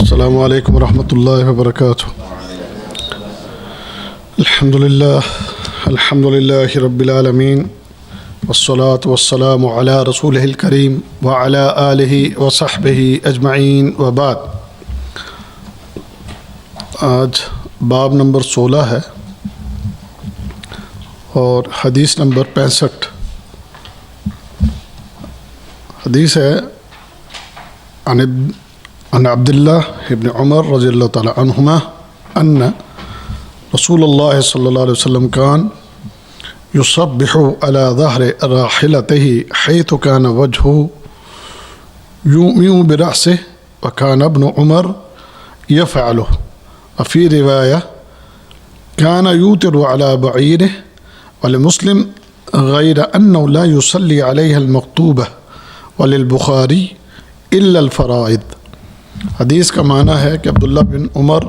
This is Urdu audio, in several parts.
السلام علیکم ورحمۃ اللہ وبرکاتہ۔ الحمد للہ رب العالمین والصلاة والسلام علی رسولہ الکریم وعلی آلہ وصحبہ اجمعین وبعد۔ آج باب نمبر 16 ہے اور حدیث نمبر 65۔ حدیث ہے عن عبداللہ ابن عمر رضی اللہ تعالی عنہما ان رسول اللہ صلی اللہ علیہ وسلم کان یصبح علی ظہر راحلتہ حیث کان وجہہ یومی برأسہ وکان ابن عمر یفعلہ، وفی روایہ کان یوتر علی بعیرہ، ولمسلم غیر انہ لا یصلی علیہ المکتوبہ، وللبخاری الا الفرائض۔ حدیث کا معنی ہے کہ عبداللہ بن عمر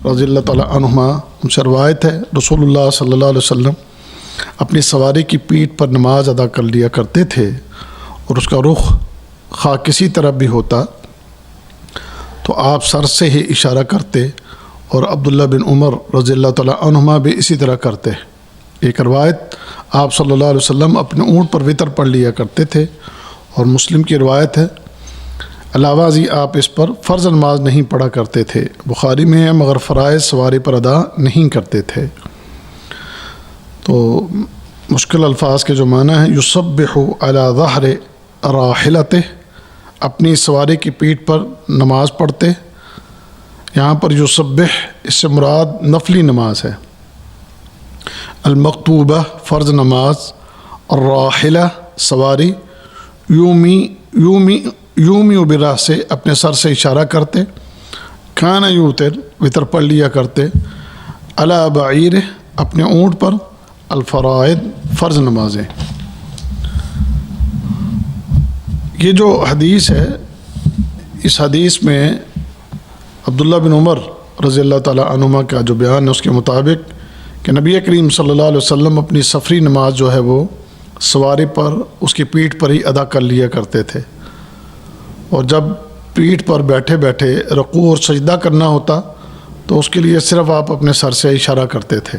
رضی اللہ تعالیٰ عنہما ان سے روایت ہے، رسول اللہ صلی اللہ علیہ وسلم اپنی سواری کی پیٹھ پر نماز ادا کر لیا کرتے تھے، اور اس کا رخ خواہ کسی طرف بھی ہوتا تو آپ سر سے ہی اشارہ کرتے، اور عبداللہ بن عمر رضی اللہ تعالیٰ عنہما بھی اسی طرح کرتے۔ ایک روایت آپ صلی اللہ علیہ وسلم اپنے اونٹ پر وطر پڑھ لیا کرتے تھے، اور مسلم کی روایت ہے علاوہ ازیں آپ اس پر فرض نماز نہیں پڑھا کرتے تھے۔ بخاری میں ہے مگر فرائض سواری پر ادا نہیں کرتے تھے۔ تو مشکل الفاظ کے جو معنی ہیں، یصبح علی ظہر راحلتہ، اپنی سواری کی پیٹھ پر نماز پڑھتے۔ یہاں پر یصبح اس سے مراد نفلی نماز ہے، المکتوبہ فرض نماز، الراحلہ سواری، یومی برأسہ اپنے سر سے اشارہ کرتے، کان یوتر وطر پڑھ لیا کرتے، علی بعیرہ اپنے اونٹ پر، الفرائض فرض نمازیں۔ یہ جو حدیث ہے، اس حدیث میں عبداللہ بن عمر رضی اللہ تعالیٰ عنہما کا جو بیان ہے اس کے مطابق کہ نبی کریم صلی اللہ علیہ وسلم اپنی سفری نماز جو ہے وہ سواری پر اس کی پیٹھ پر ہی ادا کر لیا کرتے تھے، اور جب پیٹھ پر بیٹھے بیٹھے رکوع اور سجدہ کرنا ہوتا تو اس کے لیے صرف آپ اپنے سر سے اشارہ کرتے تھے۔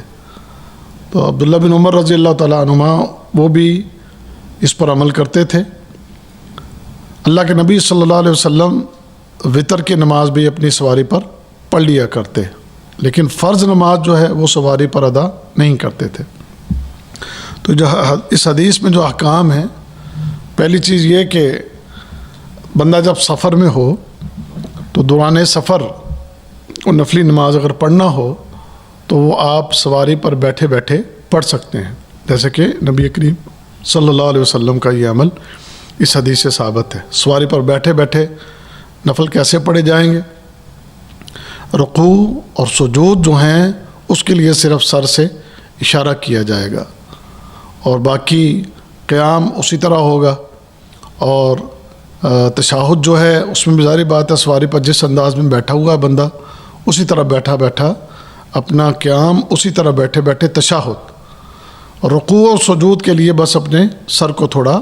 تو عبداللہ بن عمر رضی اللہ تعالیٰ عنہما وہ بھی اس پر عمل کرتے تھے۔ اللہ کے نبی صلی اللہ علیہ وسلم وطر کی نماز بھی اپنی سواری پر پڑھ لیا کرتے، لیکن فرض نماز جو ہے وہ سواری پر ادا نہیں کرتے تھے۔ تو جو اس حدیث میں جو احکام ہیں، پہلی چیز یہ کہ بندہ جب سفر میں ہو تو دوران سفر کو نفلی نماز اگر پڑھنا ہو تو وہ آپ سواری پر بیٹھے بیٹھے پڑھ سکتے ہیں، جیسے کہ نبی کریم صلی اللہ علیہ وسلم کا یہ عمل اس حدیث سے ثابت ہے۔ سواری پر بیٹھے بیٹھے نفل کیسے پڑھے جائیں گے؟ رکوع اور سجود جو ہیں اس کے لیے صرف سر سے اشارہ کیا جائے گا، اور باقی قیام اسی طرح ہوگا، اور تشہد جو ہے اس میں بھی ظاہر بات ہے سواری پر جس انداز میں بیٹھا ہوا ہے بندہ اسی طرح بیٹھا بیٹھا اپنا قیام، اسی طرح بیٹھے بیٹھے تشہد، اور رکوع اور سجود کے لیے بس اپنے سر کو تھوڑا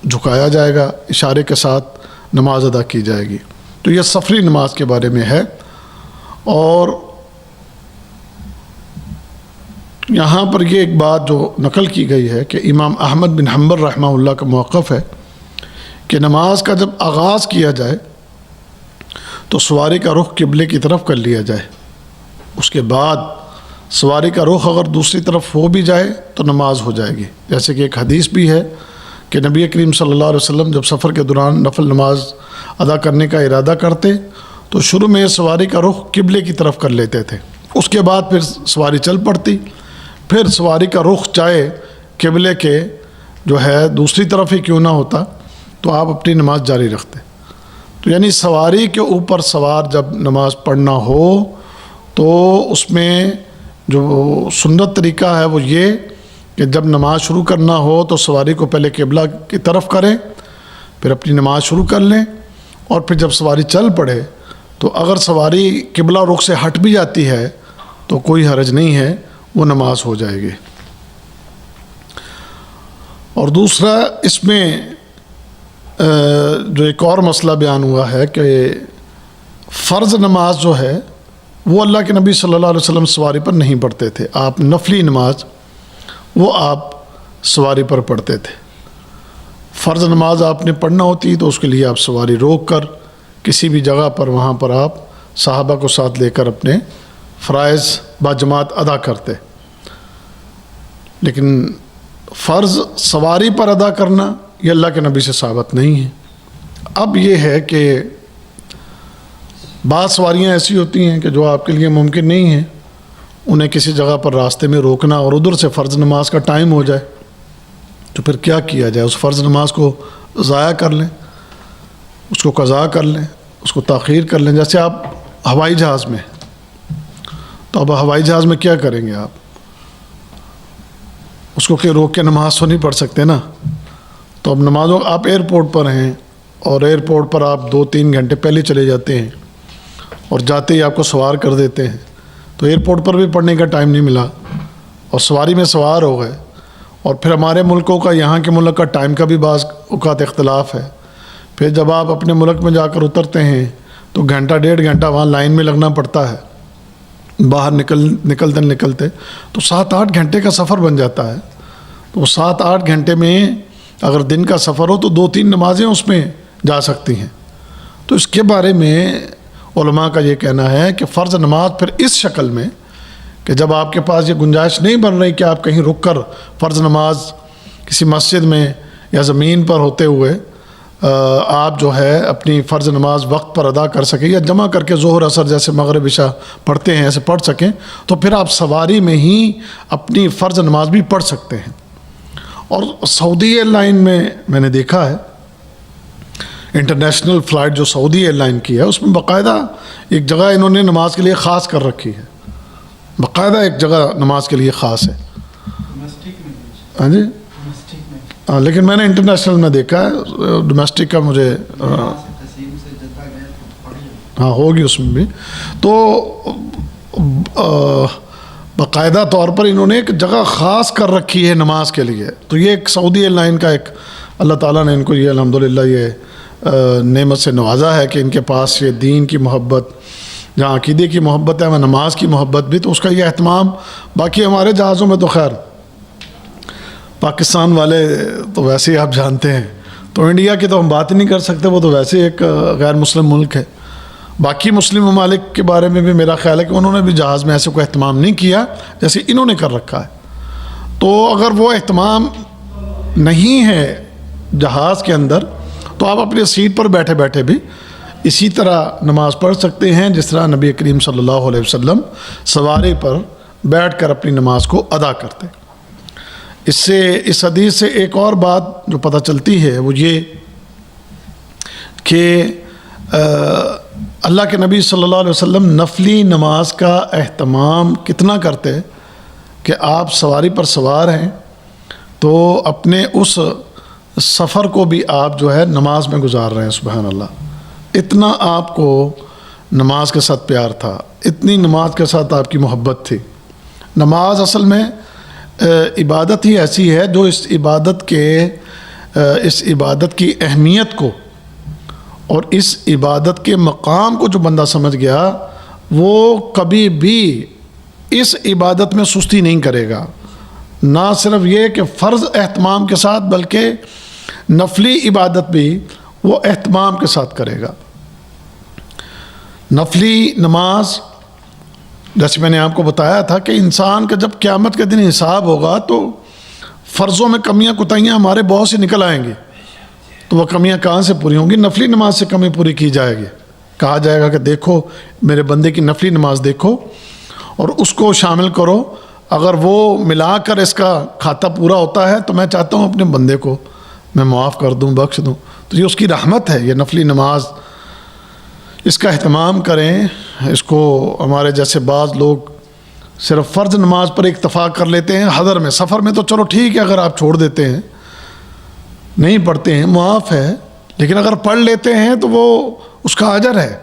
جھکایا جائے گا، اشارے کے ساتھ نماز ادا کی جائے گی۔ تو یہ سفری نماز کے بارے میں ہے۔ اور یہاں پر یہ ایک بات جو نقل کی گئی ہے کہ امام احمد بن حنبل رحمہ اللہ کا موقف ہے کہ نماز کا جب آغاز کیا جائے تو سواری کا رخ قبلے کی طرف کر لیا جائے، اس کے بعد سواری کا رخ اگر دوسری طرف ہو بھی جائے تو نماز ہو جائے گی۔ جیسے کہ ایک حدیث بھی ہے کہ نبی کریم صلی اللہ علیہ وسلم جب سفر کے دوران نفل نماز ادا کرنے کا ارادہ کرتے تو شروع میں سواری کا رخ قبلے کی طرف کر لیتے تھے، اس کے بعد پھر سواری چل پڑتی، پھر سواری کا رخ چاہے قبلے کے جو ہے دوسری طرف ہی کیوں نہ ہوتا تو آپ اپنی نماز جاری رکھتے۔ تو یعنی سواری کے اوپر سوار جب نماز پڑھنا ہو تو اس میں جو سنت طریقہ ہے وہ یہ کہ جب نماز شروع کرنا ہو تو سواری کو پہلے قبلہ کی طرف کریں، پھر اپنی نماز شروع کر لیں، اور پھر جب سواری چل پڑے تو اگر سواری قبلہ رخ سے ہٹ بھی جاتی ہے تو کوئی حرج نہیں ہے، وہ نماز ہو جائے گی۔ اور دوسرا اس میں جو ایک اور مسئلہ بیان ہوا ہے کہ فرض نماز جو ہے وہ اللہ کے نبی صلی اللہ علیہ وسلم سواری پر نہیں پڑھتے تھے. آپ نفلی نماز وہ آپ سواری پر پڑھتے تھے. فرض نماز آپ نے پڑھنا ہوتی تو اس کے لیے آپ سواری روک کر کسی بھی جگہ پر وہاں پر آپ صحابہ کو ساتھ لے کر اپنے فرائض باجماعت ادا کرتے. لیکن فرض سواری پر ادا کرنا یہ اللہ کے نبی سے ثابت نہیں ہے. اب یہ ہے کہ بعض سواریاں ایسی ہوتی ہیں کہ جو آپ کے لیے ممکن نہیں ہیں، انہیں کسی جگہ پر راستے میں روکنا اور ادھر سے فرض نماز کا ٹائم ہو جائے تو پھر کیا کیا جائے؟ اس فرض نماز کو ضائع کر لیں، اس کو قضا کر لیں، اس کو تاخیر کر لیں. جیسے آپ ہوائی جہاز میں، تو اب ہوائی جہاز میں کیا کریں گے؟ آپ اس کو کہ روک کے نماز تو نہیں پڑھ سکتے نا. تو اب نمازوں آپ ایئرپورٹ پر ہیں اور ایئرپورٹ پر آپ 2-3 گھنٹے پہلے چلے جاتے ہیں اور جاتے ہی آپ کو سوار کر دیتے ہیں، تو ایئرپورٹ پر بھی پڑھنے کا ٹائم نہیں ملا اور سواری میں سوار ہو گئے. اور پھر ہمارے ملکوں کا، یہاں کے ملک کا ٹائم کا بھی بعض اوقات اختلاف ہے. پھر جب آپ اپنے ملک میں جا کر اترتے ہیں تو گھنٹہ 1.5 گھنٹہ وہاں لائن میں لگنا پڑتا ہے باہر نکلتے تو 7-8 گھنٹے کا سفر بن جاتا ہے. تو 7-8 گھنٹے میں اگر دن کا سفر ہو تو 2-3 نمازیں اس میں جا سکتی ہیں. تو اس کے بارے میں علماء کا یہ کہنا ہے کہ فرض نماز پھر اس شکل میں کہ جب آپ کے پاس یہ گنجائش نہیں بن رہی کہ آپ کہیں رک کر فرض نماز کسی مسجد میں یا زمین پر ہوتے ہوئے آپ جو ہے اپنی فرض نماز وقت پر ادا کر سکیں یا جمع کر کے ظہر عصر جیسے مغرب عشاء پڑھتے ہیں ایسے پڑھ سکیں، تو پھر آپ سواری میں ہی اپنی فرض نماز بھی پڑھ سکتے ہیں. اور سعودی ایئر لائن میں نے دیکھا ہے، انٹرنیشنل فلائٹ جو سعودی ایئر لائن کی ہے اس میں باقاعدہ ایک جگہ انہوں نے نماز کے لیے خاص کر رکھی ہے. باقاعدہ ایک جگہ نماز کے لیے خاص ہے. ہاں جی، ہاں، لیکن میں نے انٹرنیشنل میں دیکھا ہے، ڈومیسٹک کا مجھے ہاں ہوگی اس میں بھی. تو باقاعدہ طور پر انہوں نے ایک جگہ خاص کر رکھی ہے نماز کے لیے. تو یہ ایک سعودی ایئر لائن کا ایک اللہ تعالیٰ نے ان کو یہ الحمدللہ یہ نعمت سے نوازا ہے کہ ان کے پاس یہ دین کی محبت، جہاں عقیدے کی محبت ہے، وہ نماز کی محبت بھی، تو اس کا یہ اہتمام. باقی ہمارے جہازوں میں تو خیر پاکستان والے تو ویسے ہی آپ جانتے ہیں، تو انڈیا کی تو ہم بات نہیں کر سکتے، وہ تو ویسے ایک غیر مسلم ملک ہے. باقی مسلم ممالک کے بارے میں بھی میرا خیال ہے کہ انہوں نے بھی جہاز میں ایسے کوئی اہتمام نہیں کیا جیسے انہوں نے کر رکھا ہے. تو اگر وہ اہتمام نہیں ہے جہاز کے اندر تو آپ اپنی سیٹ پر بیٹھے بیٹھے بھی اسی طرح نماز پڑھ سکتے ہیں جس طرح نبی کریم صلی اللہ علیہ وسلم سواری پر بیٹھ کر اپنی نماز کو ادا کرتے. اس حدیث سے ایک اور بات جو پتہ چلتی ہے وہ یہ کہ اللہ کے نبی صلی اللہ علیہ وسلم نفلی نماز کا اہتمام کتنا کرتے کہ آپ سواری پر سوار ہیں تو اپنے اس سفر کو بھی آپ جو ہے نماز میں گزار رہے ہیں. سبحان اللہ، اتنا آپ کو نماز کے ساتھ پیار تھا، اتنی نماز کے ساتھ آپ کی محبت تھی. نماز اصل میں عبادت ہی ایسی ہے جو اس عبادت کی اہمیت کو اور اس عبادت کے مقام کو جو بندہ سمجھ گیا وہ کبھی بھی اس عبادت میں سستی نہیں کرے گا. نہ صرف یہ کہ فرض اہتمام کے ساتھ بلکہ نفلی عبادت بھی وہ اہتمام کے ساتھ کرے گا. نفلی نماز جیسے میں نے آپ کو بتایا تھا کہ انسان کا جب قیامت کے دن حساب ہوگا تو فرضوں میں کمیاں کوتاہیاں ہمارے بہت سی نکل آئیں گی. تو وہ کمیاں کہاں سے پوری ہوں گی؟ نفلی نماز سے کمی پوری کی جائے گی. کہا جائے گا کہ دیکھو میرے بندے کی نفلی نماز دیکھو اور اس کو شامل کرو، اگر وہ ملا کر اس کا کھاتا پورا ہوتا ہے تو میں چاہتا ہوں اپنے بندے کو میں معاف کر دوں، بخش دوں. تو یہ اس کی رحمت ہے. یہ نفلی نماز اس کا اہتمام کریں. اس کو ہمارے جیسے بعض لوگ صرف فرض نماز پر اکتفا کر لیتے ہیں. حضر میں، سفر میں تو چلو ٹھیک ہے اگر آپ چھوڑ دیتے ہیں، نہیں پڑھتے ہیں، معاف ہے، لیکن اگر پڑھ لیتے ہیں تو وہ اس کا اجر ہے.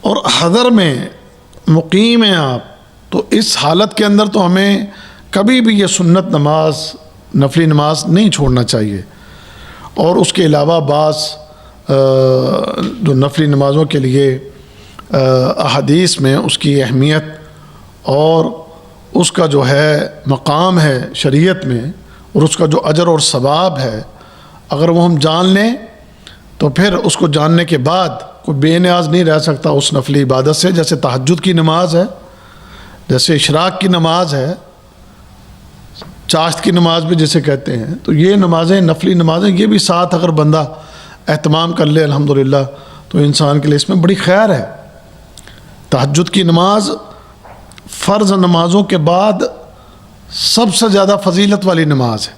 اور حضر میں مقیم ہیں آپ، تو اس حالت کے اندر تو ہمیں کبھی بھی یہ سنت نماز، نفلی نماز نہیں چھوڑنا چاہیے. اور اس کے علاوہ بعض جو نفلی نمازوں کے لیے احادیث میں اس کی اہمیت اور اس کا جو ہے مقام ہے شریعت میں، اور اس کا جو اجر اور ثواب ہے، اگر وہ ہم جان لیں تو پھر اس کو جاننے کے بعد کوئی بے نیاز نہیں رہ سکتا اس نفلی عبادت سے، جیسے تہجد کی نماز ہے، جیسے اشراق کی نماز ہے، چاشت کی نماز بھی جسے کہتے ہیں. تو یہ نمازیں نفلی نمازیں یہ بھی ساتھ اگر بندہ اہتمام کر لے الحمدللہ تو انسان کے لیے اس میں بڑی خیر ہے. تہجد کی نماز فرض نمازوں کے بعد سب سے زیادہ فضیلت والی نماز ہے.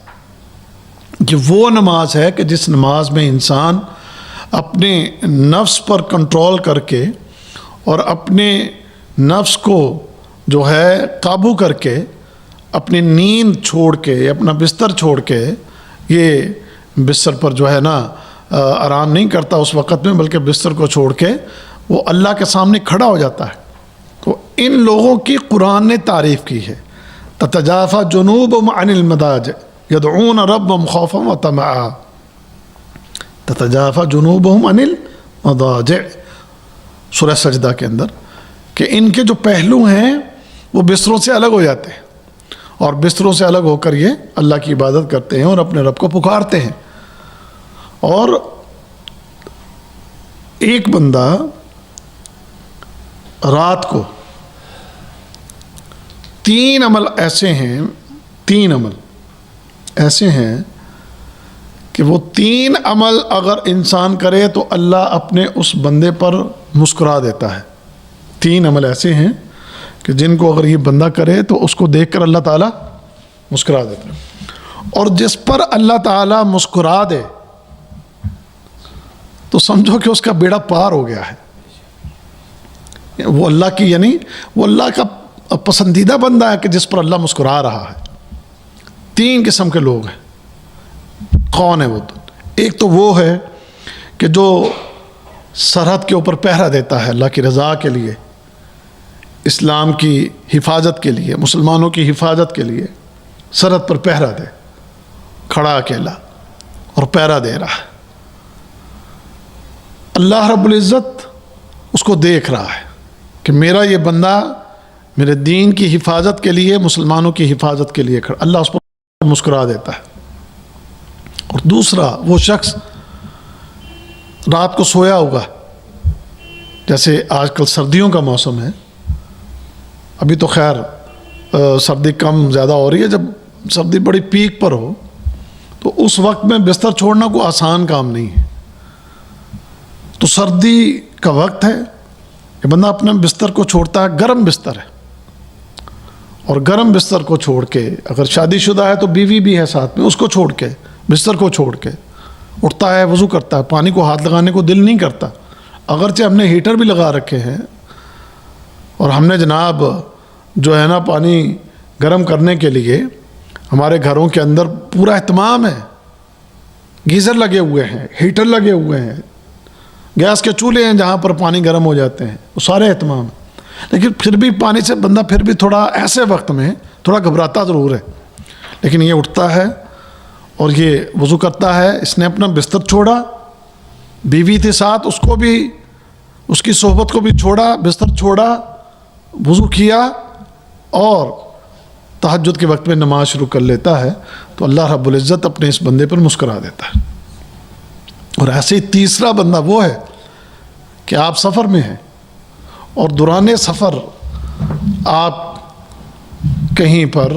یہ وہ نماز ہے کہ جس نماز میں انسان اپنے نفس پر کنٹرول کر کے اور اپنے نفس کو جو ہے قابو کر کے اپنی نیند چھوڑ کے اپنا بستر چھوڑ کے، یہ بستر پر جو ہے نا آرام نہیں کرتا اس وقت میں، بلکہ بستر کو چھوڑ کے وہ اللہ کے سامنے کھڑا ہو جاتا ہے. تو ان لوگوں کی قرآن نے تعریف کی ہے. تتجافى جنوبهم عن المضاجع يدعون ربهم خوفا وطمعا. تتجافى جنوبهم عن المضاجع سورہ سجدہ کے اندر، کہ ان کے جو پہلو ہیں وہ بستروں سے الگ ہو جاتے ہیں، اور بستروں سے الگ ہو کر یہ اللہ کی عبادت کرتے ہیں اور اپنے رب کو پکارتے ہیں. اور ایک بندہ رات کو تین عمل ایسے ہیں کہ وہ تین عمل اگر انسان کرے تو اللہ اپنے اس بندے پر مسکرا دیتا ہے. تین عمل ایسے ہیں کہ جن کو اگر یہ بندہ کرے تو اس کو دیکھ کر اللہ تعالیٰ مسکرا دیتا ہے. اور جس پر اللہ تعالیٰ مسکرا دے تو سمجھو کہ اس کا بیڑا پار ہو گیا ہے. وہ اللہ کی یعنی وہ اللہ کا پسندیدہ بندہ ہے کہ جس پر اللہ مسکرا رہا ہے. تین قسم کے لوگ ہیں. کون ہے وہ؟ ایک تو وہ ہے کہ جو سرحد کے اوپر پہرا دیتا ہے اللہ کی رضا کے لیے، اسلام کی حفاظت کے لیے، مسلمانوں کی حفاظت کے لیے سرحد پر پہرا دے، کھڑا اکیلا اور پہرا دے رہا ہے. اللہ رب العزت اس کو دیکھ رہا ہے کہ میرا یہ بندہ میرے دین کی حفاظت کے لیے، مسلمانوں کی حفاظت کے لیے کھڑا. اللہ اس پر مسکرا دیتا ہے. اور دوسرا وہ شخص رات کو سویا ہوگا، جیسے آج کل سردیوں کا موسم ہے، ابھی تو خیر سردی کم زیادہ ہو رہی ہے، جب سردی بڑی پیک پر ہو تو اس وقت میں بستر چھوڑنا کوئی آسان کام نہیں ہے. تو سردی کا وقت ہے کہ بندہ اپنے بستر کو چھوڑتا ہے، گرم بستر ہے، اور گرم بستر کو چھوڑ کے اگر شادی شدہ ہے تو بیوی بھی ہے ساتھ میں، اس کو چھوڑ کے بستر کو چھوڑ کے اٹھتا ہے، وضو کرتا ہے، پانی کو ہاتھ لگانے کو دل نہیں کرتا. اگرچہ ہم نے ہیٹر بھی لگا رکھے ہیں اور ہم نے جناب جو ہے نا پانی گرم کرنے کے لیے ہمارے گھروں کے اندر پورا اہتمام ہے. گیزر لگے ہوئے ہیں، ہیٹر لگے ہوئے ہیں، گیس کے چولہے ہیں جہاں پر پانی گرم ہو جاتے ہیں، وہ سارے اہتمام ہیں. لیکن پھر بھی پانی سے بندہ پھر بھی تھوڑا ایسے وقت میں تھوڑا گھبراتا ضرور ہے. لیکن یہ اٹھتا ہے اور یہ وضو کرتا ہے. اس نے اپنا بستر چھوڑا، بیوی تھی ساتھ، اس کو بھی اس کی صحبت کو بھی چھوڑا، بستر چھوڑا، وضو کیا اور تہجد کے وقت میں نماز شروع کر لیتا ہے. تو اللہ رب العزت اپنے اس بندے پر مسکرا دیتا ہے. اور ایسے ہی تیسرا بندہ وہ ہے کہ آپ سفر میں ہیں اور دوران سفر آپ کہیں پر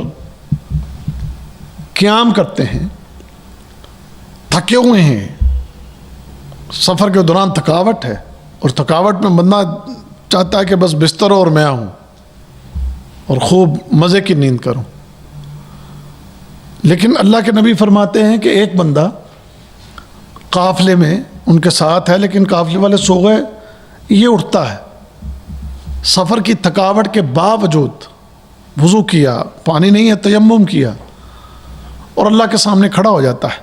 قیام کرتے ہیں، تھکے ہوئے ہیں، سفر کے دوران تھکاوٹ ہے، اور تھکاوٹ میں بندہ چاہتا ہے کہ بس بستر اور میں ہوں اور خوب مزے کی نیند کروں. لیکن اللہ کے نبی فرماتے ہیں کہ ایک بندہ قافلے میں ان کے ساتھ ہے، لیکن قافلے والے سو گئے، یہ اٹھتا ہے، سفر کی تھکاوٹ کے باوجود وضو کیا، پانی نہیں ہے تیمم کیا، اور اللہ کے سامنے کھڑا ہو جاتا ہے.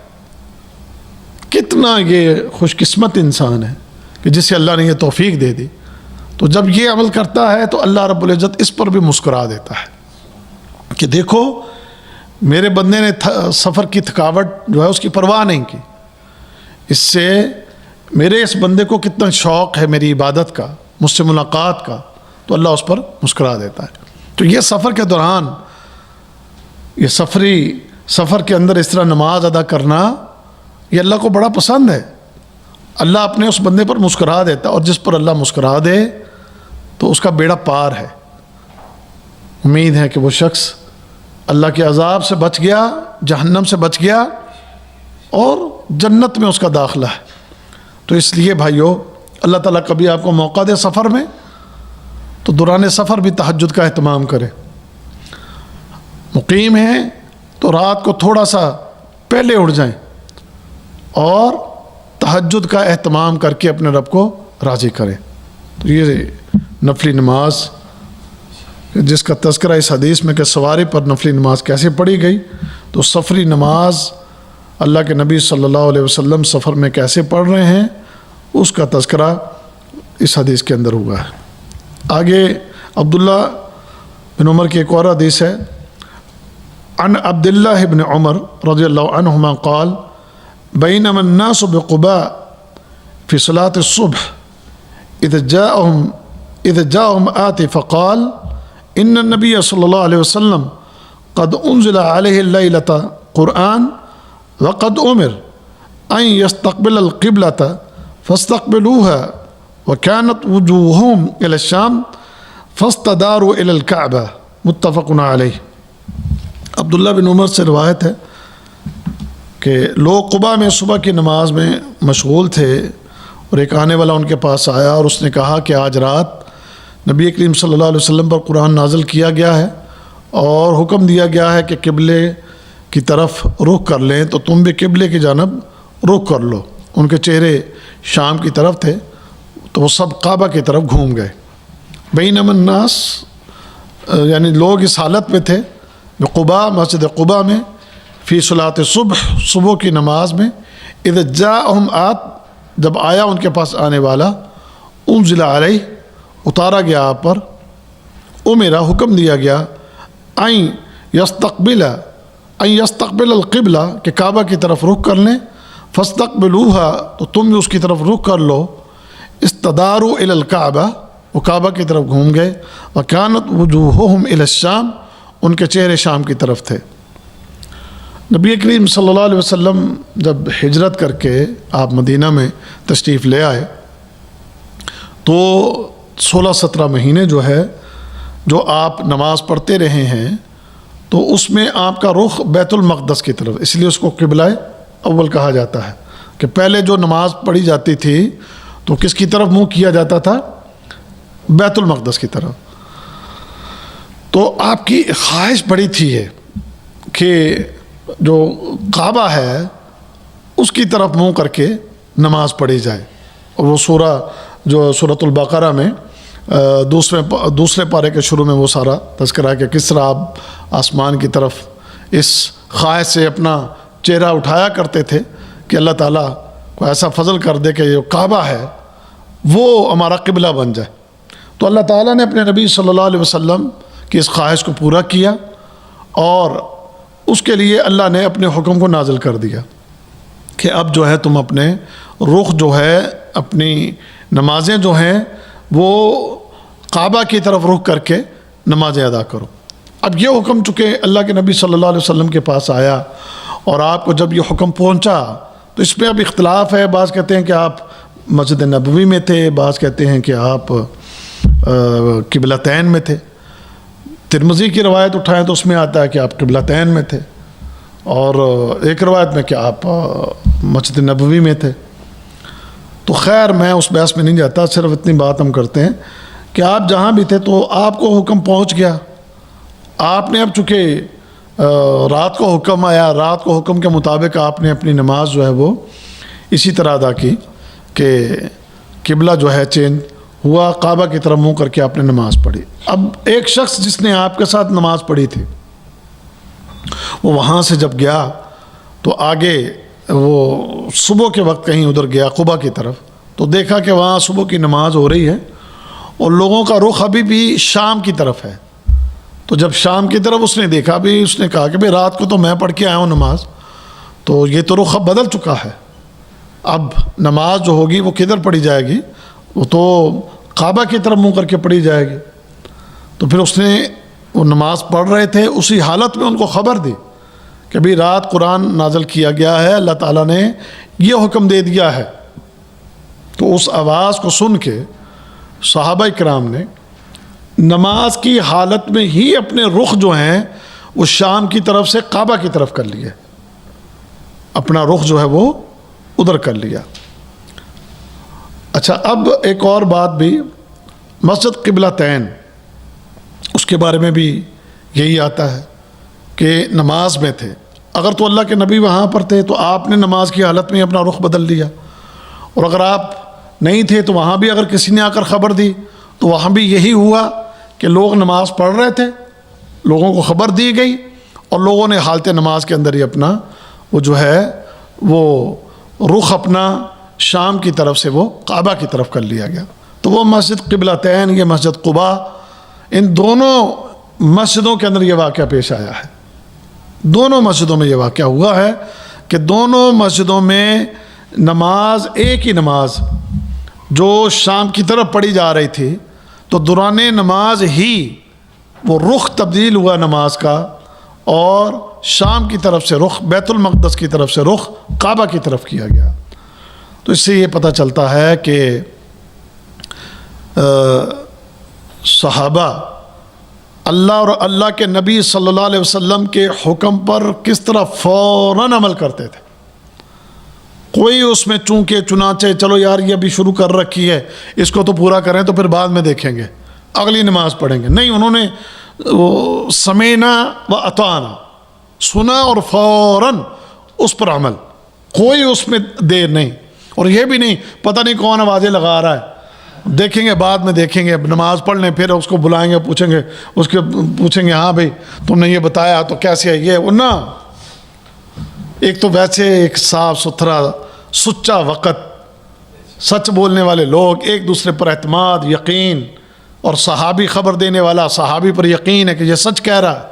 کتنا یہ خوش قسمت انسان ہے کہ جسے اللہ نے یہ توفیق دے دی. تو جب یہ عمل کرتا ہے تو اللہ رب العزت اس پر بھی مسکرا دیتا ہے کہ دیکھو میرے بندے نے سفر کی تھکاوٹ جو ہے اس کی پرواہ نہیں کی، اس سے میرے اس بندے کو کتنا شوق ہے میری عبادت کا، مجھ سے ملاقات کا، تو اللہ اس پر مسکرا دیتا ہے۔ تو یہ سفر کے دوران، یہ سفر کے اندر اس طرح نماز ادا کرنا یہ اللہ کو بڑا پسند ہے۔ اللہ اپنے اس بندے پر مسکرا دیتا ہے، اور جس پر اللہ مسکرا دے تو اس کا بیڑا پار ہے۔ امید ہے کہ وہ شخص اللہ کے عذاب سے بچ گیا، جہنم سے بچ گیا، اور جنت میں اس کا داخلہ ہے۔ تو اس لیے بھائیو، اللہ تعالیٰ کبھی آپ کو موقع دے سفر میں تو دوران سفر بھی تہجد کا اہتمام کرے۔ مقیم ہیں تو رات کو تھوڑا سا پہلے اٹھ جائیں اور تہجد کا اہتمام کر کے اپنے رب کو راضی کریں۔ تو یہ نفلی نماز جس کا تذکرہ اس حدیث میں کہ سواری پر نفلی نماز کیسے پڑھی گئی، تو سفری نماز اللہ کے نبی صلی اللہ علیہ وسلم سفر میں کیسے پڑھ رہے ہیں اس کا تذکرہ اس حدیث کے اندر ہوا ہے۔ آگے عبداللہ بن عمر کی ایک اور حدیث ہے، عن عبداللہ بن عمر رضی اللہ عنہما قال بینما الناس بقباء فی صلاة الصبح اذ جاءهم آتی فقال ان النبی صلی اللہ علیہ وسلم قد انزل علیہ اللیلۃ قرآن وقد امر ان يستقبل القبلة فاستقبلوها وكانت وجوههم الى الشام فاستداروا الى الكعبة متفق علیہ۔ عبداللہ بن عمر سے روایت ہے کہ لوگ قباء میں صبح کی نماز میں مشغول تھے، اور ایک آنے والا ان کے پاس آیا اور اس نے کہا کہ آج رات نبی کریم صلی اللہ علیہ وسلم پر قرآن نازل کیا گیا ہے اور حکم دیا گیا ہے کہ قبلے کی طرف رخ کر لیں، تو تم بھی قبلے کی جانب رخ کر لو۔ ان کے چہرے شام کی طرف تھے تو وہ سب کعبہ کی طرف گھوم گئے۔ بینما الناس یعنی لوگ اس حالت میں تھے، قباء مسجد قباء میں، فی صلاۃ الصبح صبح کی نماز میں، اذ جاءہم آت جب آیا ان کے پاس آنے والا، انزل علیہ اتارا گیا آپ پر، امرا حکم دیا گیا، ان یستقبل القبلہ کہ کعبہ کی طرف رخ کر لیں، فاستقبلوها تو تم بھی اس کی طرف رخ کر لو، استداروا الی الکعبہ وہ کعبہ کی طرف گھوم گئے، وکانت وجوہہم الی الشام ان کے چہرے شام کی طرف تھے۔ نبی کریم صلی اللہ علیہ وسلم جب ہجرت کر کے آپ مدینہ میں تشریف لے آئے تو 16-17 مہینے جو ہے جو آپ نماز پڑھتے رہے ہیں، تو اس میں آپ کا رخ بیت المقدس کی طرف، اس لیے اس کو قبلہ اول کہا جاتا ہے کہ پہلے جو نماز پڑھی جاتی تھی تو کس کی طرف منہ کیا جاتا تھا؟ بیت المقدس کی طرف۔ تو آپ کی خواہش بڑی تھی کہ جو کعبہ ہے اس کی طرف منہ کر کے نماز پڑھی جائے، اور وہ سورہ جو سورۃ البقرہ میں دوسرے پارے کے شروع میں وہ سارا تذکرہ ہے کہ کس طرح آپ آسمان کی طرف اس خواہش سے اپنا چہرہ اٹھایا کرتے تھے کہ اللہ تعالیٰ کو ایسا فضل کر دے کہ جو کعبہ ہے وہ ہمارا قبلہ بن جائے۔ تو اللہ تعالیٰ نے اپنے نبی صلی اللہ علیہ وسلم کی اس خواہش کو پورا کیا، اور اس کے لیے اللہ نے اپنے حکم کو نازل کر دیا کہ اب جو ہے تم اپنے رخ جو ہے اپنی نمازیں جو ہیں وہ کعبہ کی طرف رخ کر کے نمازیں ادا کرو۔ اب یہ حکم چونکہ اللہ کے نبی صلی اللہ علیہ وسلم کے پاس آیا اور آپ کو جب یہ حکم پہنچا تو اس میں اب اختلاف ہے، بعض کہتے ہیں کہ آپ مسجد نبوی میں تھے، بعض کہتے ہیں کہ آپ قبلتین میں تھے۔ ترمذی کی روایت اٹھائیں تو اس میں آتا ہے کہ آپ قبلتین میں تھے، اور ایک روایت میں کہ آپ مسجد نبوی میں تھے۔ تو خیر میں اس بحث میں نہیں جاتا، صرف اتنی بات ہم کرتے ہیں کہ آپ جہاں بھی تھے تو آپ کو حکم پہنچ گیا۔ آپ نے اب چونکہ رات کو حکم آیا، رات کو حکم کے مطابق آپ نے اپنی نماز جو ہے وہ اسی طرح ادا کی کہ قبلہ جو ہے چینج ہوا، کعبہ کی طرف منہ کر کے آپ نے نماز پڑھی۔ اب ایک شخص جس نے آپ کے ساتھ نماز پڑھی تھی وہ وہاں سے جب گیا تو آگے وہ صبح کے وقت کہیں ادھر گیا قباء کی طرف، تو دیکھا کہ وہاں صبح کی نماز ہو رہی ہے اور لوگوں کا رخ ابھی بھی شام کی طرف ہے۔ تو جب شام کی طرف اس نے دیکھا بھی، اس نے کہا کہ بھئی رات کو تو میں پڑھ کے آیا ہوں نماز، تو یہ تو رخ اب بدل چکا ہے، اب نماز جو ہوگی وہ کدھر پڑھی جائے گی؟ وہ تو کعبہ کی طرف منہ کر کے پڑھی جائے گی۔ تو پھر اس نے وہ نماز پڑھ رہے تھے، اسی حالت میں ان کو خبر دی کہ ابھی رات قرآن نازل کیا گیا ہے، اللہ تعالیٰ نے یہ حکم دے دیا ہے۔ تو اس آواز کو سن کے صحابہ کرام نے نماز کی حالت میں ہی اپنے رخ جو ہیں وہ شام کی طرف سے کعبہ کی طرف کر لیے، اپنا رخ جو ہے وہ ادھر کر لیا۔ اچھا، اب ایک اور بات بھی، مسجد قبلتین، اس کے بارے میں بھی یہی آتا ہے کہ نماز میں تھے، اگر تو اللہ کے نبی وہاں پر تھے تو آپ نے نماز کی حالت میں اپنا رخ بدل لیا، اور اگر آپ نہیں تھے تو وہاں بھی اگر کسی نے آ کر خبر دی تو وہاں بھی یہی ہوا کہ لوگ نماز پڑھ رہے تھے، لوگوں کو خبر دی گئی اور لوگوں نے حالت نماز کے اندر ہی اپنا وہ جو ہے وہ رخ اپنا شام کی طرف سے وہ کعبہ کی طرف کر لیا گیا۔ تو وہ مسجد قبلتین، یہ مسجد قباء، ان دونوں مسجدوں کے اندر یہ واقعہ پیش آیا ہے۔ دونوں مسجدوں میں یہ واقعہ ہوا ہے کہ دونوں مسجدوں میں نماز، ایک ہی نماز جو شام کی طرف پڑھی جا رہی تھی، تو دوران نماز ہی وہ رخ تبدیل ہوا نماز کا، اور شام کی طرف سے رخ، بیت المقدس کی طرف سے رخ کعبہ کی طرف کیا گیا۔ تو اس سے یہ پتہ چلتا ہے کہ صحابہ اللہ اور اللہ کے نبی صلی اللہ علیہ وسلم کے حکم پر کس طرح فوراً عمل کرتے تھے۔ کوئی اس میں چونکہ چنانچہ چلو یار یہ ابھی شروع کر رکھی ہے، اس کو تو پورا کریں تو پھر بعد میں دیکھیں گے، اگلی نماز پڑھیں گے، نہیں، انہوں نے سمینا و اطعنا، سنا اور فوراً اس پر عمل، کوئی اس میں دیر نہیں، اور یہ بھی نہیں پتہ نہیں کون آوازیں لگا رہا ہے، دیکھیں گے بعد میں دیکھیں گے، نماز پڑھ لیں پھر اس کو بلائیں گے، پوچھیں گے ہاں بھائی تم نے یہ بتایا تو کیسے ہے یہ وہ، نہ، ایک تو ویسے ایک صاف ستھرا سچا وقت، سچ بولنے والے لوگ، ایک دوسرے پر اعتماد، یقین، اور صحابی خبر دینے والا صحابی پر یقین ہے کہ یہ سچ کہہ رہا ہے،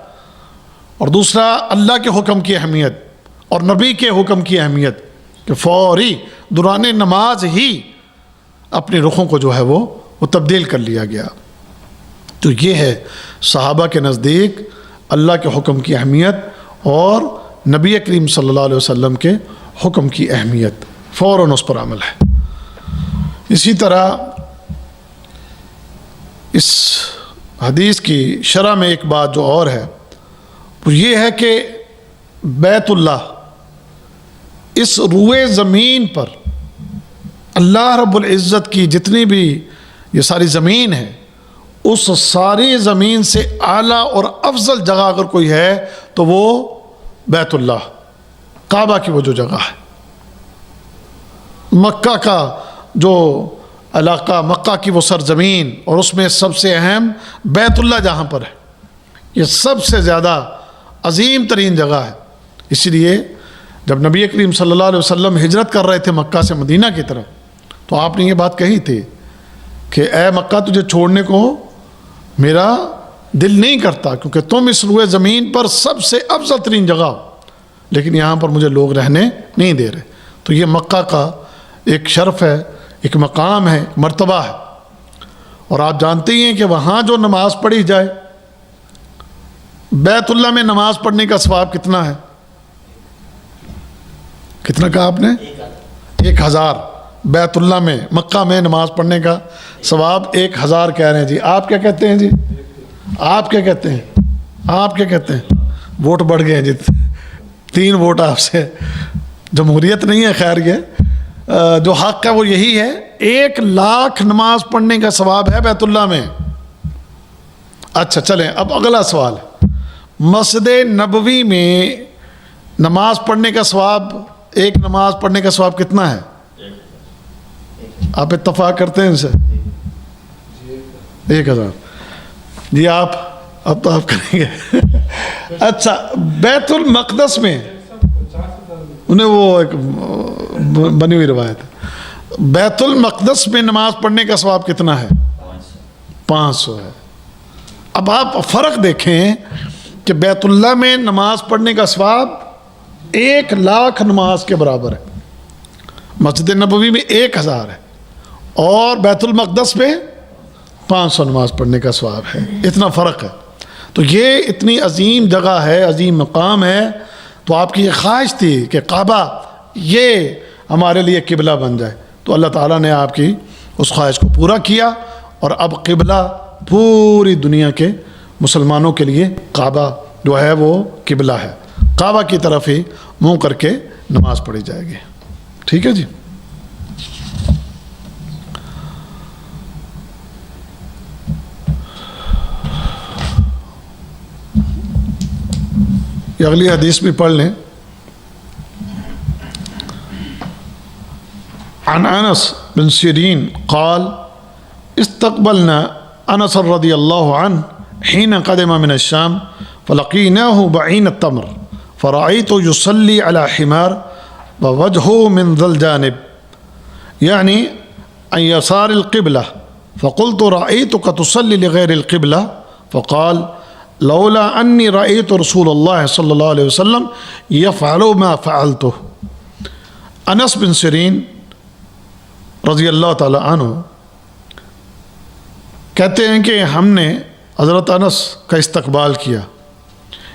اور دوسرا اللہ کے حکم کی اہمیت اور نبی کے حکم کی اہمیت کہ فوری دوران نماز ہی اپنے رخوں کو جو ہے وہ تبدیل کر لیا گیا۔ تو یہ ہے صحابہ کے نزدیک اللہ کے حکم کی اہمیت اور نبی کریم صلی اللہ علیہ وسلم کے حکم کی اہمیت، فوراً اس پر عمل ہے۔ اسی طرح اس حدیث کی شرح میں ایک بات جو اور ہے وہ یہ ہے کہ بیت اللہ، اس روئے زمین پر اللہ رب العزت کی جتنی بھی یہ ساری زمین ہے، اس ساری زمین سے اعلیٰ اور افضل جگہ اگر کوئی ہے تو وہ بیت اللہ، کعبہ کی وہ جو جگہ ہے، مکہ کا جو علاقہ، مکہ کی وہ سرزمین، اور اس میں سب سے اہم بیت اللہ جہاں پر ہے، یہ سب سے زیادہ عظیم ترین جگہ ہے۔ اسی لیے جب نبی کریم صلی اللہ علیہ وسلم ہجرت کر رہے تھے مکہ سے مدینہ کی طرف، تو آپ نے یہ بات کہی تھی کہ اے مکہ تجھے چھوڑنے کو میرا دل نہیں کرتا، کیونکہ تم اس روئے زمین پر سب سے افضل ترین جگہ ہو، لیکن یہاں پر مجھے لوگ رہنے نہیں دے رہے۔ تو یہ مکہ کا ایک شرف ہے، ایک مقام ہے، مرتبہ ہے، اور آپ جانتے ہی ہیں کہ وہاں جو نماز پڑھی جائے، بیت اللہ میں نماز پڑھنے کا ثواب کتنا ہے؟ کتنا کہا آپ نے؟ 1000۔ بیت اللہ میں، مکہ میں نماز پڑھنے کا ثواب 1000 کہہ رہے ہیں جی۔ آپ کیا کہتے ہیں جی؟ آپ کیا کہتے ہیں؟ آپ کیا کہتے ہیں؟ ووٹ بڑھ گئے ہیں جی، 3 ووٹ آپ سے۔ جمہوریت نہیں ہے، خیر یہ جو حق ہے وہ یہی ہے، 1,00,000 نماز پڑھنے کا ثواب ہے بیت اللہ میں۔ اچھا چلیں، اب اگلا سوال ہے، مسجد نبوی میں نماز پڑھنے کا ثواب، ایک نماز پڑھنے کا ثواب کتنا ہے؟ آپ اتفاق کرتے ہیں ان سے؟ 1000 جی۔ آپ اب تو آپ کریں گے۔ اچھا، بیت المقدس میں انہیں وہ ایک بنی ہوئی روایت ہے، بیت المقدس میں نماز پڑھنے کا ثواب کتنا ہے؟ 500 ہے۔ اب آپ فرق دیکھیں کہ بیت اللہ میں نماز پڑھنے کا ثواب 1,00,000 نماز کے برابر ہے، مسجد نبوی میں 1000 ہے اور بیت المقدس میں 500 نماز پڑھنے کا ثواب ہے، اتنا فرق ہے۔ تو یہ اتنی عظیم جگہ ہے، عظیم مقام ہے، تو آپ کی یہ خواہش تھی کہ کعبہ یہ ہمارے لیے قبلہ بن جائے، تو اللہ تعالیٰ نے آپ کی اس خواہش کو پورا کیا، اور اب قبلہ پوری دنیا کے مسلمانوں کے لیے کعبہ جو ہے وہ قبلہ ہے، کعبہ کی طرف ہی منہ کر کے نماز پڑھی جائے گی۔ ٹھیک ہے جی۔ یہ اگلی حدیث بھی پڑھ لیں۔ عن انس بن سیرین قال استقبلنا انس رضی اللہ عنہ حين قدم من الشام فلقيناه بعين التمر فرأيته يصلي على حمار ووجهه من ذا الجانب يعني عن يسار القبلة فقلت رأيتك تصلي لغير القبلة فقال لولا أني رأيت رسول الله صلى الله عليه وسلم يفعل ما فعلته۔ انس بن سیرین رضی اللہ تعالی عنہ کہتے ہیں کہ ہم نے حضرت انس کا استقبال کیا۔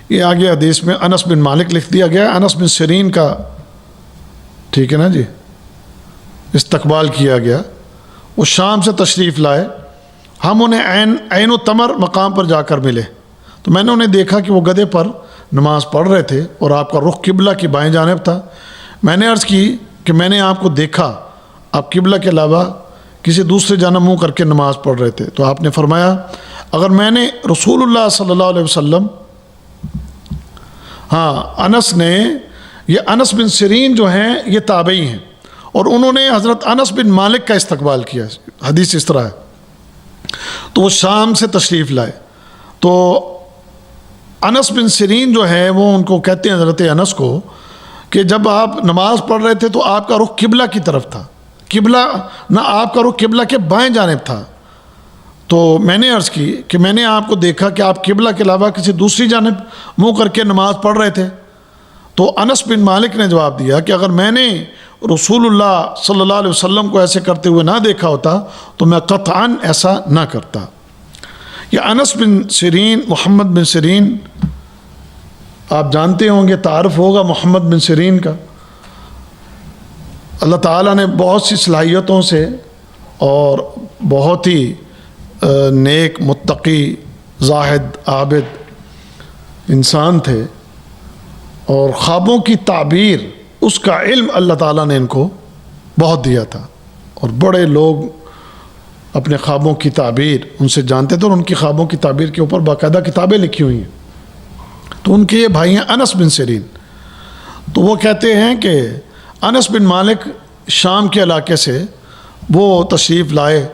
یہ آگے حدیث میں انس بن مالک لکھ دیا گیا، انس بن سیرین کا، ٹھیک ہے نا جی، استقبال کیا گیا۔ وہ شام سے تشریف لائے، ہم انہیں عین و تمر مقام پر جا کر ملے، تو میں نے انہیں دیکھا کہ وہ گدھے پر نماز پڑھ رہے تھے اور آپ کا رخ قبلہ کی بائیں جانب تھا۔ میں نے عرض کی کہ میں نے آپ کو دیکھا، آپ قبلہ کے علاوہ کسی دوسرے جانب منہ کر کے نماز پڑھ رہے تھے، تو آپ نے فرمایا اگر میں نے رسول اللہ صلی اللہ علیہ وسلم، انس نے، یہ انس بن سیرین جو ہیں یہ تابعی ہیں، اور انہوں نے حضرت انس بن مالک کا استقبال کیا، حدیث اس طرح ہے۔ تو وہ شام سے تشریف لائے، تو انس بن سیرین جو ہے وہ ان کو کہتے ہیں، حضرت انس کو، کہ جب آپ نماز پڑھ رہے تھے تو آپ کا رخ قبلہ کی طرف تھا، قبلہ نہ آپ کا رخ قبلہ کے بائیں جانب تھا۔ تو میں نے عرض کی کہ میں نے آپ کو دیکھا کہ آپ قبلہ کے علاوہ کسی دوسری جانب منہ کر کے نماز پڑھ رہے تھے۔ تو انس بن مالک نے جواب دیا کہ اگر میں نے رسول اللہ صلی اللہ علیہ وسلم کو ایسے کرتے ہوئے نہ دیکھا ہوتا تو میں قطعاً ایسا نہ کرتا۔ یہ انس بن سیرین، محمد بن سیرین، آپ جانتے ہوں گے، تعارف ہوگا محمد بن سیرین کا۔ اللہ تعالیٰ نے بہت سی صلاحیتوں سے اور بہت ہی نیک، متقی، زاہد، عابد انسان تھے، اور خوابوں کی تعبیر، اس کا علم اللہ تعالیٰ نے ان کو بہت دیا تھا، اور بڑے لوگ اپنے خوابوں کی تعبیر ان سے جانتے تھے، اور ان کی خوابوں کی تعبیر کے اوپر باقاعدہ کتابیں لکھی ہوئی ہیں۔ تو ان کے یہ بھائی ہیں انس بن سیرین، تو وہ کہتے ہیں کہ انس بن مالک شام کے علاقے سے وہ تشریف لائے،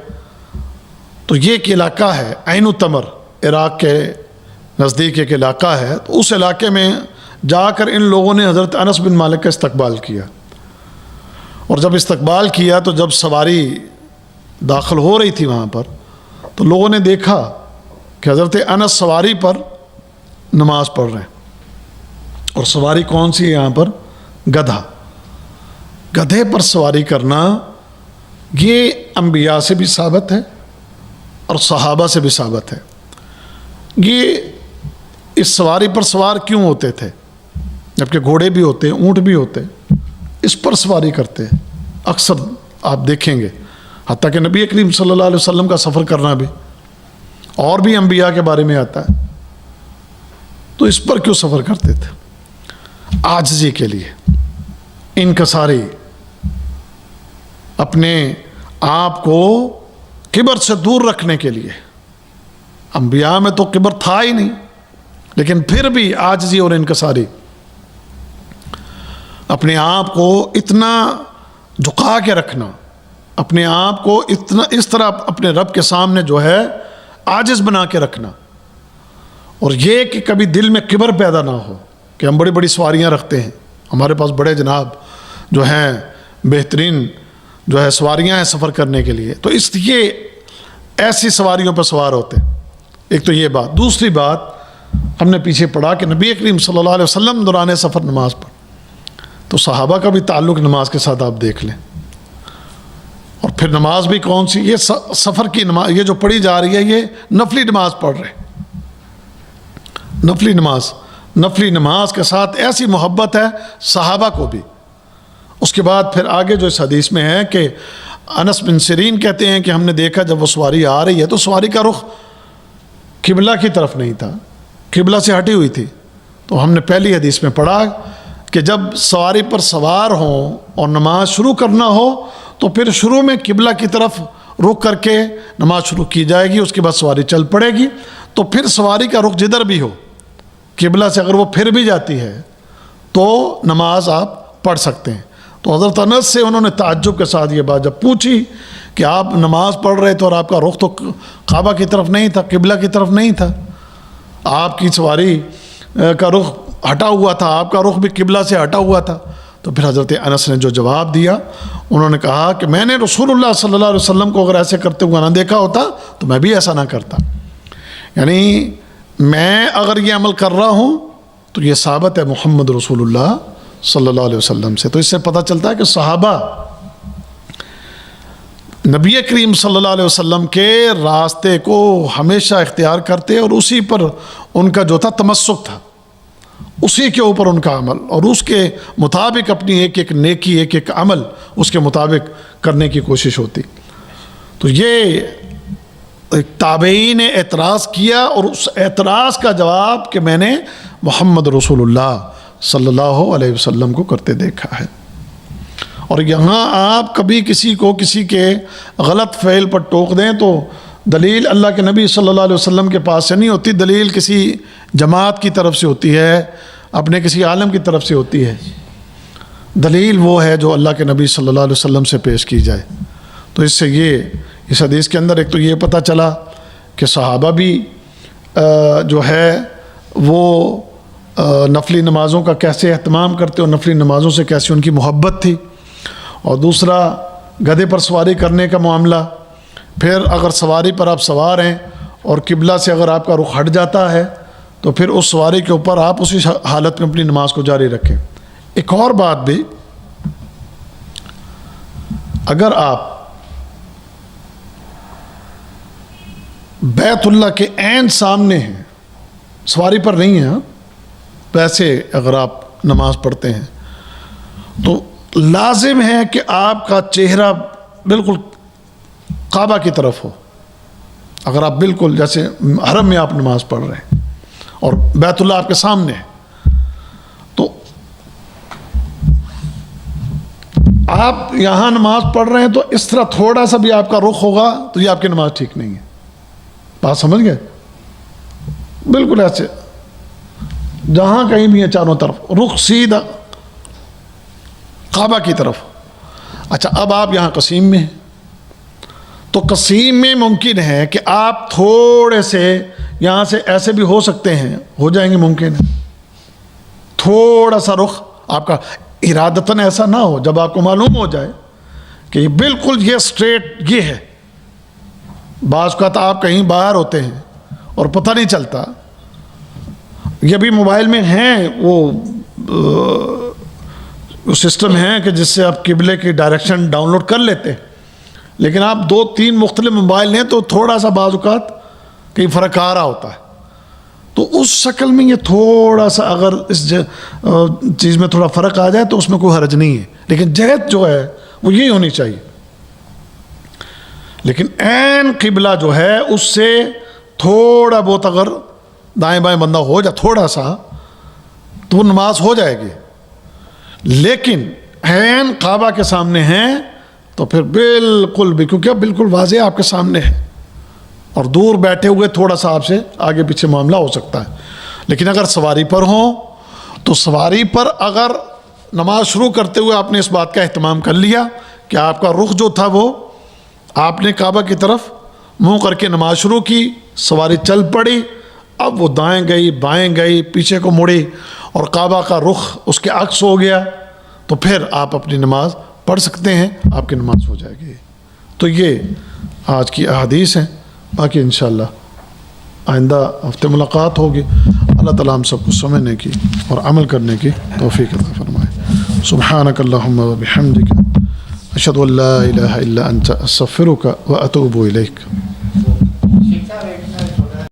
تو یہ ایک علاقہ ہے عین التمر، عراق کے نزدیک ایک علاقہ ہے، تو اس علاقے میں جا کر ان لوگوں نے حضرت انس بن مالک کا استقبال کیا، اور جب استقبال کیا تو جب سواری داخل ہو رہی تھی وہاں پر، تو لوگوں نے دیکھا کہ حضرت انس سواری پر نماز پڑھ رہے ہیں، اور سواری کون سی ہے یہاں پر؟ گدھا۔ گدھے پر سواری کرنا یہ انبیاء سے بھی ثابت ہے اور صحابہ سے بھی ثابت ہے۔ یہ اس سواری پر سوار کیوں ہوتے تھے؟ جبکہ گھوڑے بھی ہوتے، اونٹ بھی ہوتے، اس پر سواری کرتے ہیں اکثر، آپ دیکھیں گے، حتیٰ کہ نبی کریم صلی اللہ علیہ وسلم کا سفر کرنا بھی، اور بھی انبیاء کے بارے میں آتا ہے، تو اس پر کیوں سفر کرتے تھے؟ عاجزی کے لیے، انکساری، اپنے آپ کو کبر سے دور رکھنے کے لیے۔ انبیاء میں تو کبر تھا ہی نہیں، لیکن پھر بھی عاجزی اور انکساری، اپنے آپ کو اتنا جھکا کے رکھنا، اپنے آپ کو اتنا اس طرح اپنے رب کے سامنے جو ہے عاجز بنا کے رکھنا، اور یہ کہ کبھی دل میں کبر پیدا نہ ہو کہ ہم بڑی بڑی سواریاں رکھتے ہیں، ہمارے پاس بڑے جناب جو ہیں بہترین جو ہے سواریاں ہیں سفر کرنے کے لیے، تو اس لیے ایسی سواریوں پر سوار ہوتے۔ ایک تو یہ بات، دوسری بات ہم نے پیچھے پڑھا کہ نبی کریم صلی اللہ علیہ وسلم دوران سفر نماز پڑھ، تو صحابہ کا بھی تعلق نماز کے ساتھ آپ دیکھ لیں، اور پھر نماز بھی کون سی؟ یہ سفر کی نماز، یہ جو پڑھی جا رہی ہے یہ نفلی نماز پڑھ رہے، نفلی نماز، نفلی نماز کے ساتھ ایسی محبت ہے صحابہ کو بھی۔ اس کے بعد پھر آگے جو اس حدیث میں ہے کہ انس بن سیرین کہتے ہیں کہ ہم نے دیکھا جب وہ سواری آ رہی ہے تو سواری کا رخ قبلہ کی طرف نہیں تھا، قبلہ سے ہٹی ہوئی تھی۔ تو ہم نے پہلی حدیث میں پڑھا کہ جب سواری پر سوار ہوں اور نماز شروع کرنا ہو تو پھر شروع میں قبلہ کی طرف رخ کر کے نماز شروع کی جائے گی، اس کے بعد سواری چل پڑے گی، تو پھر سواری کا رخ جدھر بھی ہو قبلہ سے اگر وہ پھر بھی جاتی ہے تو نماز آپ پڑھ سکتے ہیں۔ تو حضرت انس سے انہوں نے تعجب کے ساتھ یہ بات جب پوچھی کہ آپ نماز پڑھ رہے تھے اور آپ کا رخ تو کعبہ کی طرف نہیں تھا، قبلہ کی طرف نہیں تھا، آپ کی سواری کا رخ ہٹا ہوا تھا، آپ کا رخ بھی قبلہ سے ہٹا ہوا تھا، تو پھر حضرت انس نے جو جواب دیا انہوں نے کہا کہ میں نے رسول اللہ صلی اللہ علیہ وسلم کو اگر ایسے کرتے ہوئے نہ دیکھا ہوتا تو میں بھی ایسا نہ کرتا۔ یعنی میں اگر یہ عمل کر رہا ہوں تو یہ ثابت ہے محمد رسول اللہ صلی اللہ علیہ وسلم سے۔ تو اس سے پتہ چلتا ہے کہ صحابہ نبی کریم صلی اللہ علیہ وسلم کے راستے کو ہمیشہ اختیار کرتے اور اسی پر ان کا جو تھا تمسک تھا، اسی کے اوپر ان کا عمل، اور اس کے مطابق اپنی ایک ایک نیکی، ایک ایک عمل اس کے مطابق کرنے کی کوشش ہوتی۔ تو یہ تابعین نے اعتراض کیا اور اس اعتراض کا جواب کہ میں نے محمد رسول اللہ صلی اللہ علیہ وسلم کو کرتے دیکھا ہے۔ اور یہاں آپ کبھی کسی کو کسی کے غلط فعل پر ٹوک دیں تو دلیل اللہ کے نبی صلی اللہ علیہ وسلم کے پاس سے نہیں ہوتی، دلیل کسی جماعت کی طرف سے ہوتی ہے، اپنے کسی عالم کی طرف سے ہوتی ہے۔ دلیل وہ ہے جو اللہ کے نبی صلی اللہ علیہ وسلم سے پیش کی جائے۔ تو اس سے یہ اس حدیث کے اندر ایک تو یہ پتہ چلا کہ صحابہ بھی جو ہے وہ نفلی نمازوں کا کیسے اہتمام کرتے اور نفلی نمازوں سے کیسے ان کی محبت تھی، اور دوسرا گدھے پر سواری کرنے کا معاملہ۔ پھر اگر سواری پر آپ سوار ہیں اور قبلہ سے اگر آپ کا رخ ہٹ جاتا ہے تو پھر اس سواری کے اوپر آپ اسی حالت میں اپنی نماز کو جاری رکھیں۔ ایک اور بات بھی، اگر آپ بیت اللہ کے عین سامنے ہیں، سواری پر نہیں ہیں، ویسے اگر آپ نماز پڑھتے ہیں تو لازم ہے کہ آپ کا چہرہ بالکل کعبہ کی طرف ہو۔ اگر آپ بالکل جیسے حرم میں آپ نماز پڑھ رہے ہیں اور بیت اللہ آپ کے سامنے ہے، تو آپ یہاں نماز پڑھ رہے ہیں تو اس طرح تھوڑا سا بھی آپ کا رخ ہوگا تو یہ آپ کی نماز ٹھیک نہیں ہے۔ بات سمجھ گئے؟ بالکل ایسے جہاں کہیں بھی ہے چاروں طرف رخ سیدھا کعبہ کی طرف۔ اچھا، اب آپ یہاں قصیم میں ہیں تو قصیم میں ممکن ہے کہ آپ تھوڑے سے یہاں سے ایسے بھی ہو سکتے ہیں، ہو جائیں گے، ممکن ہے تھوڑا سا رخ آپ کا ارادتاً ایسا نہ ہو، جب آپ کو معلوم ہو جائے کہ بالکل یہ سٹریٹ یہ ہے۔ بعض اوقات آپ کہیں باہر ہوتے ہیں اور پتہ نہیں چلتا، یہ بھی موبائل میں ہیں وہ سسٹم ہے کہ جس سے آپ قبلے کی ڈائریکشن ڈاؤن لوڈ کر لیتے ہیں، لیکن آپ 2-3 مختلف موبائل ہیں تو تھوڑا سا بعض اوقات کہیں فرق آ رہا ہوتا ہے۔ تو اس شکل میں یہ تھوڑا سا اگر اس چیز میں تھوڑا فرق آ جائے تو اس میں کوئی حرج نہیں ہے، لیکن جہت جو ہے وہ یہی ہونی چاہیے۔ لیکن عین قبلہ جو ہے اس سے تھوڑا بہت اگر دائیں بائیں بندہ ہو جائے تھوڑا سا تو وہ نماز ہو جائے گی، لیکن عین کعبہ کے سامنے ہیں تو پھر بالکل بھی، کیونکہ اب بالکل واضح آپ کے سامنے ہے، اور دور بیٹھے ہوئے تھوڑا سا آپ سے آگے پیچھے معاملہ ہو سکتا ہے۔ لیکن اگر سواری پر ہوں تو سواری پر اگر نماز شروع کرتے ہوئے آپ نے اس بات کا اہتمام کر لیا کہ آپ کا رخ جو تھا وہ آپ نے کعبہ کی طرف منہ کر کے نماز شروع کی، سواری چل پڑی، اب وہ دائیں گئی بائیں گئی پیچھے کو مڑی اور کعبہ کا رخ اس کے عکس ہو گیا، تو پھر آپ اپنی نماز پڑھ سکتے ہیں، آپ کی نماز ہو جائے گی۔ تو یہ آج کی احادیث ہیں، باقی انشاءاللہ آئندہ ہفتے ملاقات ہوگی۔ اللہ تعالیٰ ہم سب کو سمجھنے کی اور عمل کرنے کی توفیق عطا فرمائے۔ سبحانک اللہم و بحمدک اشهد ان لا اله الا انت استغفرك واتوب اليك.